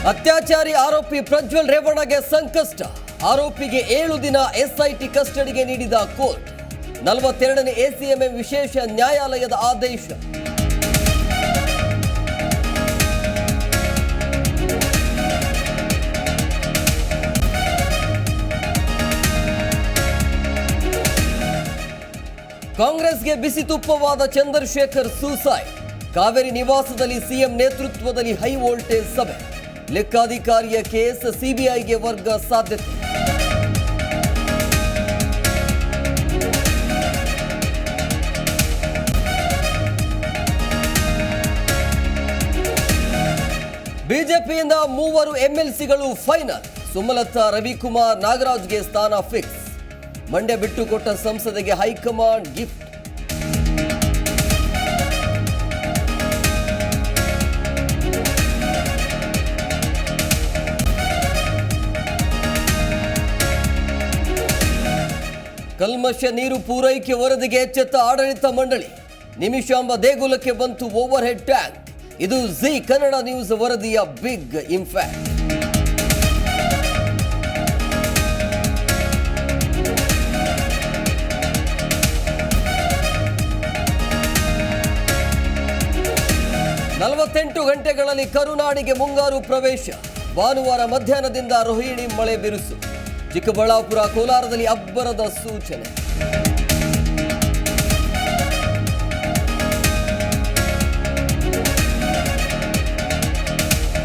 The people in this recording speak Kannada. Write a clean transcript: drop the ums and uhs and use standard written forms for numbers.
ಅತ್ಯಾಚಾರಿ ಆರೋಪಿ ಪ್ರಜ್ವಲ್ ರೇವಣ್ಣಗೆ ಸಂಕಷ್ಟ. ಆರೋಪಿಗೆ 7 ದಿನ ಎಸ್ಐಟಿ ಕಸ್ಟಡಿಗೆ ನೀಡಿದ ಕೋರ್ಟ್. 42ನೇ ಎಸಿಎಂಎಂ ವಿಶೇಷ ನ್ಯಾಯಾಲಯದ ಆದೇಶ. ಕಾಂಗ್ರೆಸ್ಗೆ ಬಿಸಿ ತುಪ್ಪವಾದ ಚಂದ್ರಶೇಖರ್ ಸೂಸೈಡ್. ಕಾವೇರಿ ನಿವಾಸದಲ್ಲಿ ಸಿಎಂ ನೇತೃತ್ವದಲ್ಲಿ ಹೈ ವೋಲ್ಟೇಜ್ ಸಭೆ. ಲೆಕ್ಕಾಧಿಕಾರಿಯ ಕೇಸ್ ಸಿಬಿಐಗೆ ವರ್ಗ ಸಾಧ್ಯತೆ. ಬಿಜೆಪಿಯಿಂದ 3 ಎಂಎಲ್ಸಿಗಳು ಫೈನಲ್. ಸುಮಲತಾ, ರವಿಕುಮಾರ್, ನಾಗರಾಜ್ಗೆ ಸ್ಥಾನ ಫಿಕ್ಸ್. ಮಂಡ್ಯ ಬಿಟ್ಟುಕೊಟ್ಟ ಸಂಸದೆಗೆ ಹೈಕಮಾಂಡ್ ಗಿಫ್ಟ್. ಕಲ್ಮಶ ನೀರು ಪೂರೈಕೆ ವರದಿಗೆ ಎಚ್ಚೆತ್ತ ಆಡಳಿತ ಮಂಡಳಿ. ನಿಮಿಷಾಂಬ ದೇಗುಲಕ್ಕೆ ಬಂತು ಓವರ್ ಹೆಡ್ ಟ್ಯಾಂಕ್. ಇದು ಜಿ ಕನ್ನಡ ನ್ಯೂಸ್ ವರದಿಯ ಬಿಗ್ ಇಂಪ್ಯಾಕ್ಟ್. ಗಂಟೆಗಳಲ್ಲಿ ಕರುನಾಡಿಗೆ ಮುಂಗಾರು ಪ್ರವೇಶ. ಭಾನುವಾರ ಮಧ್ಯಾಹ್ನದಿಂದ ರೋಹಿಣಿ ಮಳೆ ಬಿರುಸು. ಚಿಕ್ಕಬಳ್ಳಾಪುರ, ಕೋಲಾರದಲ್ಲಿ ಅಬ್ಬರದ ಸೂಚನೆ.